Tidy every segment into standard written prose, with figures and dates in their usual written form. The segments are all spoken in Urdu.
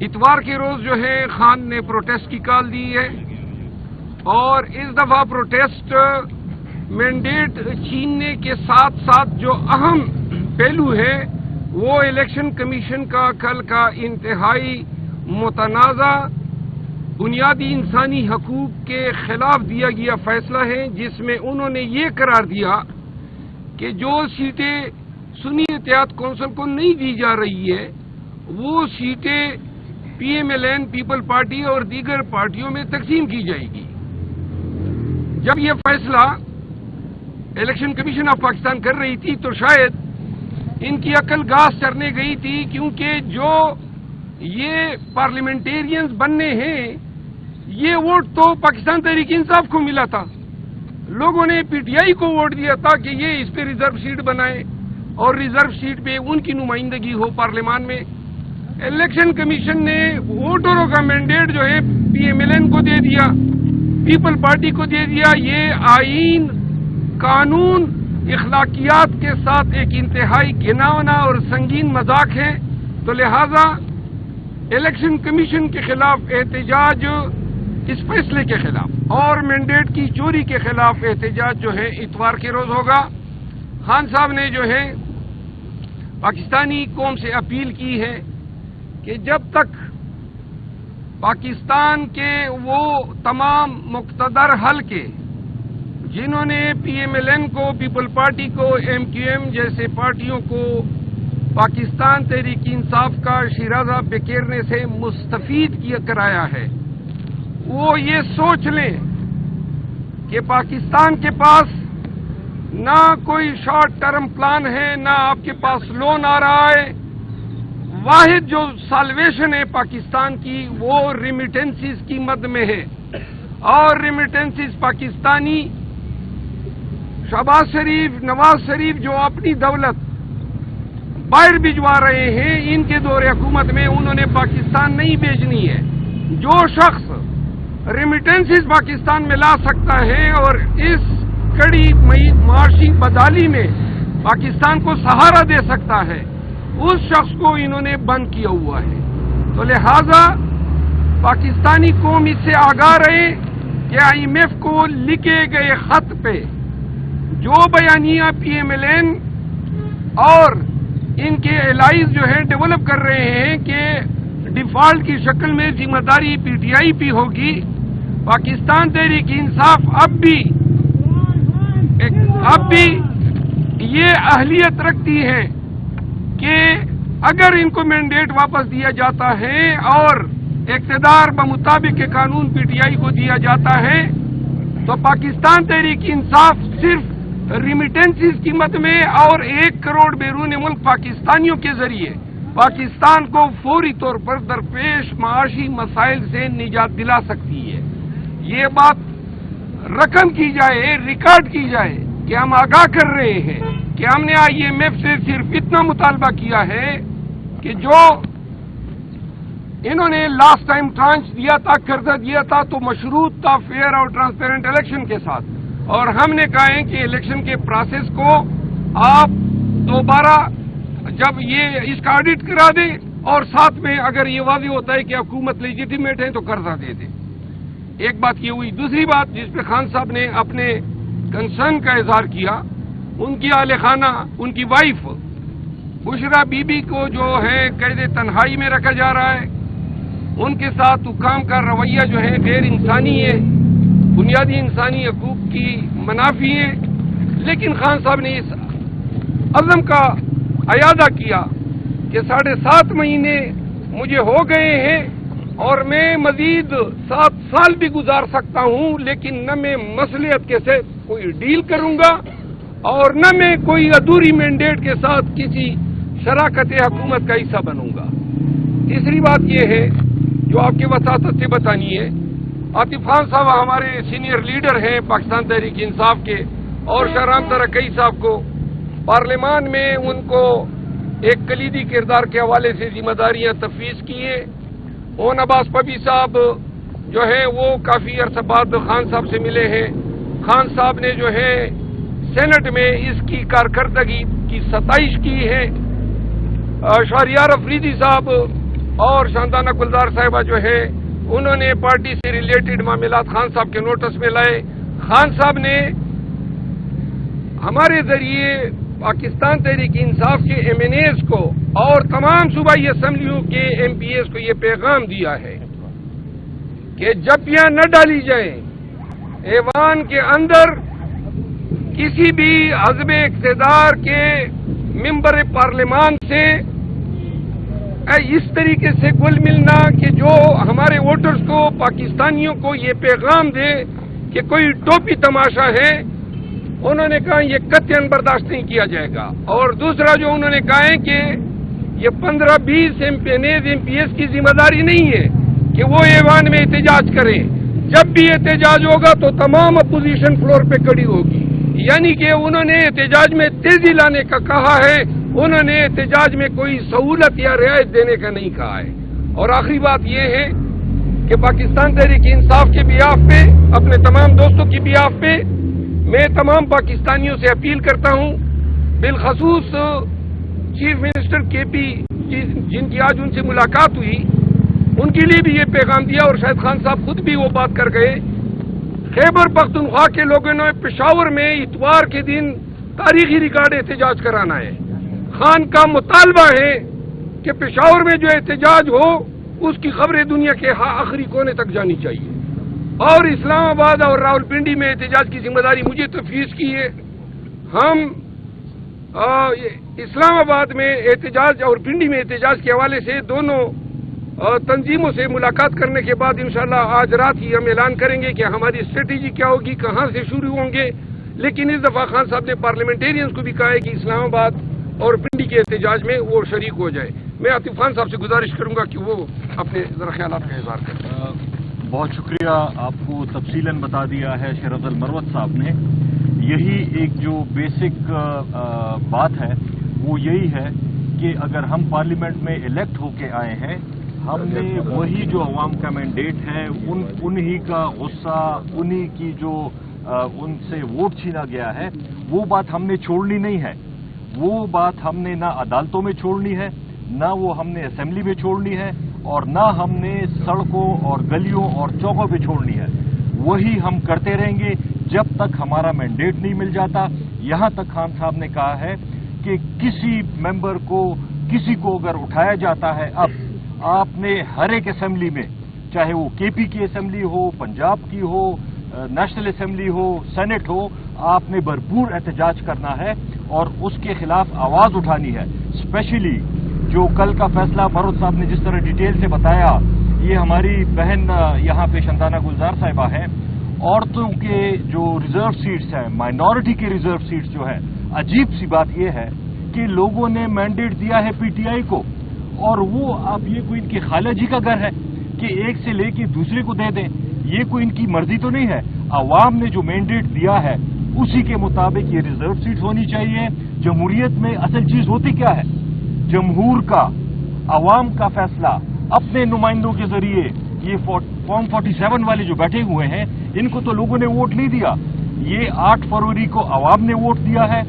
اتوار کے روز جو ہے خان نے پروٹیسٹ کی کال دی ہے، اور اس دفعہ پروٹیسٹ مینڈیٹ چھیننے کے ساتھ ساتھ جو اہم پہلو ہے وہ الیکشن کمیشن کا کل کا انتہائی متنازع بنیادی انسانی حقوق کے خلاف دیا گیا فیصلہ ہے، جس میں انہوں نے یہ قرار دیا کہ جو سیٹیں سنی اتحاد کونسل کو نہیں دی جا رہی ہے وہ سیٹیں P M L N people party اور دیگر پارٹیوں میں تقسیم کی جائے گی۔ جب یہ فیصلہ الیکشن کمیشن آف پاکستان کر رہی تھی تو شاید ان کی عقل گھاس چرنے گئی تھی، کیونکہ جو یہ پارلیمنٹیرینز بننے ہیں یہ ووٹ تو پاکستان تحریک انصاف کو ملا تھا، لوگوں نے پی ٹی آئی کو ووٹ دیا تھا کہ یہ اس پہ ریزرو سیٹ بنائے اور ریزرو سیٹ پہ ان کی نمائندگی ہو پارلیمان میں۔ الیکشن کمیشن نے ووٹروں کا مینڈیٹ جو ہے پی ایم ایل این کو دے دیا، پیپل پارٹی کو دے دیا۔ یہ آئین، قانون، اخلاقیات کے ساتھ ایک انتہائی گھناؤنا اور سنگین مذاق ہے، تو لہذا الیکشن کمیشن کے خلاف احتجاج، اس فیصلے کے خلاف اور مینڈیٹ کی چوری کے خلاف احتجاج جو ہے اتوار کے روز ہوگا۔ خان صاحب نے جو ہے پاکستانی قوم سے اپیل کی ہے کہ جب تک پاکستان کے وہ تمام مقتدر حلقے جنہوں نے پی ایم ایل این کو، پیپل پارٹی کو، ایم کیو ایم جیسے پارٹیوں کو پاکستان تحریک انصاف کا شیرازہ بکھیرنے سے مستفید کرایا ہے، وہ یہ سوچ لیں کہ پاکستان کے پاس نہ کوئی شارٹ ٹرم پلان ہے، نہ آپ کے پاس لون آ رہا ہے۔ واحد جو سالویشن ہے پاکستان کی وہ ریمیٹنسز کی مد میں ہے، اور ریمیٹنسز پاکستانی شہباز شریف، نواز شریف جو اپنی دولت باہر بھجوا رہے ہیں، ان کے دور حکومت میں انہوں نے پاکستان نہیں بھیجنی ہے۔ جو شخص ریمیٹنسز پاکستان میں لا سکتا ہے اور اس کڑی معاشی بدحالی میں پاکستان کو سہارا دے سکتا ہے، اس شخص کو انہوں نے بند کیا ہوا ہے۔ تو لہذا پاکستانی قوم اس سے آگاہ رہے کہ آئی ایم ایف کو لکھے گئے خط پہ جو بیانیہ پی ایم ایل این اور ان کے الائز جو ہے ڈیولپ کر رہے ہیں کہ ڈیفالٹ کی شکل میں ذمہ داری پی ٹی آئی پی ہوگی، پاکستان تحریک انصاف اب بھی یہ اہلیت رکھتی ہے کہ اگر ان کو مینڈیٹ واپس دیا جاتا ہے اور اقتدار بمطابق کے قانون پی ٹی آئی کو دیا جاتا ہے تو پاکستان تحریک انصاف صرف ریمیٹنسز کی مد میں اور 1 کروڑ بیرون ملک پاکستانیوں کے ذریعے پاکستان کو فوری طور پر درپیش معاشی مسائل سے نجات دلا سکتی ہے۔ یہ بات رقم کی جائے، ریکارڈ کی جائے کہ ہم آگاہ کر رہے ہیں کہ ہم نے آئی ایم ایف سے صرف اتنا مطالبہ کیا ہے کہ جو انہوں نے لاسٹ ٹائم ٹرانچ دیا تھا، قرضہ دیا تھا، تو مشروط تھا فیئر اور ٹرانسپیرنٹ الیکشن کے ساتھ، اور ہم نے کہا ہے کہ الیکشن کے پروسیس کو آپ دوبارہ جب یہ اس کا آڈٹ کرا دیں اور ساتھ میں اگر یہ واضح ہوتا ہے کہ حکومت لیجیٹیمیٹ ہے تو قرضہ دے دیں۔ ایک بات یہ ہوئی۔ دوسری بات جس پہ خان صاحب نے اپنے کنسرن کا اظہار کیا، ان کی اہل خانہ، ان کی وائف بشرا بی بی کو جو ہے قید تنہائی میں رکھا جا رہا ہے، ان کے ساتھ حکام کا رویہ جو ہے غیر انسانی ہے، بنیادی انسانی حقوق کی منافی ہے۔ لیکن خان صاحب نے اس عزم کا اعادہ کیا کہ 7.5 مہینے مجھے ہو گئے ہیں اور میں مزید 7 سال بھی گزار سکتا ہوں، لیکن نہ میں مصلحت کے سے کوئی ڈیل کروں گا اور نہ میں کوئی ادھوری مینڈیٹ کے ساتھ کسی شراکت حکومت کا حصہ بنوں گا۔ تیسری بات یہ ہے جو آپ کے وساطت سے بتانی ہے، عاطف خان صاحب ہمارے سینئر لیڈر ہیں پاکستان تحریک انصاف کے، اور شاہ رام ترقی صاحب کو پارلیمان میں ان کو ایک کلیدی کردار کے حوالے سے ذمہ داریاں تفویض کی ہیں۔ اون عباس پبی صاحب جو ہے وہ کافی عرصہ بعد خان صاحب سے ملے ہیں۔ خان صاحب نے جو ہے سینٹ میں اس کی کارکردگی کی ستائش کی ہے۔ شہریار افریدی صاحب اور شاندانہ گلزار صاحبہ جو ہے انہوں نے پارٹی سے ریلیٹڈ معاملات خان صاحب کے نوٹس میں لائے. خان صاحب نے ہمارے ذریعے پاکستان تحریک انصاف کے ایم این ایز کو اور تمام صوبائی اسمبلیوں کے ایم پی ایز کو یہ پیغام دیا ہے کہ جپیاں نہ ڈالی جائیں ایوان کے اندر. کسی بھی حزب اقتدار کے ممبر پارلیمان سے اس طریقے سے گل ملنا کہ جو ہمارے ووٹرز کو پاکستانیوں کو یہ پیغام دے کہ کوئی ٹوپی تماشا ہے، انہوں نے کہا یہ قطعاً برداشت نہیں کیا جائے گا. اور دوسرا جو انہوں نے کہا ہے کہ یہ 15-20 ایم پی ایس کی ذمہ داری نہیں ہے کہ وہ ایوان میں احتجاج کریں. جب بھی احتجاج ہوگا تو تمام اپوزیشن فلور پہ کھڑی ہوگی. یعنی کہ انہوں نے احتجاج میں تیزی لانے کا کہا ہے، انہوں نے احتجاج میں کوئی سہولت یا رعایت دینے کا نہیں کہا ہے. اور آخری بات یہ ہے کہ پاکستان تحریک انصاف کے بیاف پہ، اپنے تمام دوستوں کی بیاف پہ میں تمام پاکستانیوں سے اپیل کرتا ہوں، بالخصوص چیف منسٹر کے پی جن کی آج ان سے ملاقات ہوئی، ان کے لیے بھی یہ پیغام دیا اور شاید خان صاحب خود بھی وہ بات کر گئے. خیبر پختونخوا کے لوگوں نے پشاور میں اتوار کے دن تاریخی ریکارڈ احتجاج کرانا ہے. خان کا مطالبہ ہے کہ پشاور میں جو احتجاج ہو اس کی خبریں دنیا کے آخری کونے تک جانی چاہیے. اور اسلام آباد اور راولپنڈی میں احتجاج کی ذمہ داری مجھے تفویض کی ہے. ہم اسلام آباد میں احتجاج اور پنڈی میں احتجاج کے حوالے سے دونوں تنظیموں سے ملاقات کرنے کے بعد انشاءاللہ آج رات ہی ہم اعلان کریں گے کہ ہماری اسٹریٹجی کیا ہوگی، کہاں سے شروع ہوں گے. لیکن اس دفعہ خان صاحب نے پارلیمنٹیرینز کو بھی کہا ہے کہ اسلام آباد اور پنڈی کے احتجاج میں وہ شریک ہو جائے. میں عاطف خان صاحب سے گزارش کروں گا کہ وہ اپنے ذرا خیالات کا اظہار کریں. بہت شکریہ، آپ کو تفصیلاً بتا دیا ہے شیر افضل مروت صاحب نے. یہی ایک جو بیسک بات ہے وہ یہی ہے کہ اگر ہم پارلیمنٹ میں الیکٹ ہو کے آئے ہیں، ہم نے وہی جو عوام کا مینڈیٹ ہے انہی کا غصہ، انہی کی جو ان سے ووٹ چھینا گیا ہے، وہ بات ہم نے چھوڑنی نہیں ہے. وہ بات ہم نے نہ عدالتوں میں چھوڑنی ہے، نہ وہ ہم نے اسمبلی میں چھوڑنی ہے، اور نہ ہم نے سڑکوں اور گلیوں اور چوکوں پہ چھوڑنی ہے. وہی ہم کرتے رہیں گے جب تک ہمارا مینڈیٹ نہیں مل جاتا. یہاں تک خان صاحب نے کہا ہے کہ کسی ممبر کو، کسی کو اگر اٹھایا جاتا ہے، اب آپ نے ہر ایک اسمبلی میں، چاہے وہ کے پی کی اسمبلی ہو، پنجاب کی ہو، نیشنل اسمبلی ہو، سینٹ ہو، آپ نے بھرپور احتجاج کرنا ہے اور اس کے خلاف آواز اٹھانی ہے. اسپیشلی جو کل کا فیصلہ مروت صاحب نے جس طرح ڈیٹیل سے بتایا، یہ ہماری بہن یہاں پہ شاندانہ گلزار صاحبہ ہیں. عورتوں کے جو ریزرو سیٹس ہیں، مائنورٹی کے ریزرو سیٹس جو ہیں، عجیب سی بات یہ ہے کہ لوگوں نے مینڈیٹ دیا ہے پی ٹی آئی کو، اور وہ اب یہ کوئی ان کی خالہ جی کا گھر ہے کہ ایک سے لے کے دوسرے کو دے دیں. یہ کوئی ان کی مرضی تو نہیں ہے. عوام نے جو مینڈیٹ دیا ہے اسی کے مطابق یہ ریزرو سیٹس ہونی چاہیے. جمہوریت میں اصل چیز ہوتی کیا ہے؟ جمہور کا، عوام کا فیصلہ اپنے نمائندوں کے ذریعے. یہ فارم 47 والے جو بیٹھے ہوئے ہیں، ان کو تو لوگوں نے ووٹ نہیں دیا. یہ 8 فروری کو عوام نے ووٹ دیا ہے،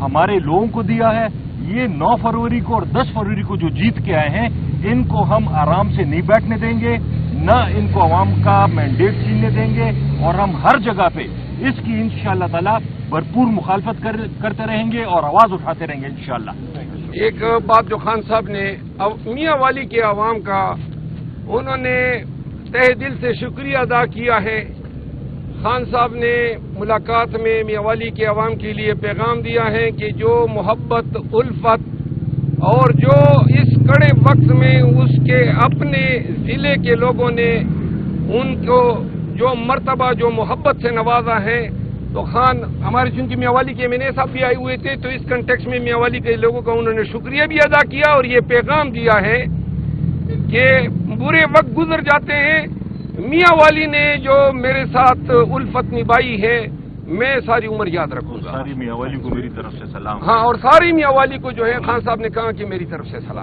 ہمارے لوگوں کو دیا ہے. یہ 9 فروری کو اور 10 فروری کو جو جیت کے آئے ہیں، ان کو ہم آرام سے نہیں بیٹھنے دیں گے، نہ ان کو عوام کا مینڈیٹ چھیننے دیں گے. اور ہم ہر جگہ پہ اس کی انشاءاللہ تعالی بھرپور مخالفت کرتے رہیں گے اور آواز اٹھاتے رہیں گے انشاءاللہ. ایک بات جو خان صاحب نے میاں والی کے عوام کا، انہوں نے تہ دل سے شکریہ ادا کیا ہے. خان صاحب نے ملاقات میں میاں والی کے عوام کے لیے پیغام دیا ہے کہ جو محبت، الفت اور جو اس کڑے وقت میں اس کے اپنے ضلع کے لوگوں نے ان کو جو مرتبہ، جو محبت سے نوازا ہے، تو خان ہمارے چونکہ میاں والی کے ایم این اے صاحب بھی آئے ہوئے تھے، تو اس کنٹیکس میں میاں والی کے لوگوں کا انہوں نے شکریہ بھی ادا کیا اور یہ پیغام دیا ہے کہ برے وقت گزر جاتے ہیں، میاں والی نے جو میرے ساتھ الفت نبھائی ہے میں ساری عمر یاد رکھوں گا. ساری میاں والی کو میری طرف سے سلام. ہاں، اور ساری میاں والی کو جو ہے خان صاحب نے کہا کہ میری طرف سے سلام.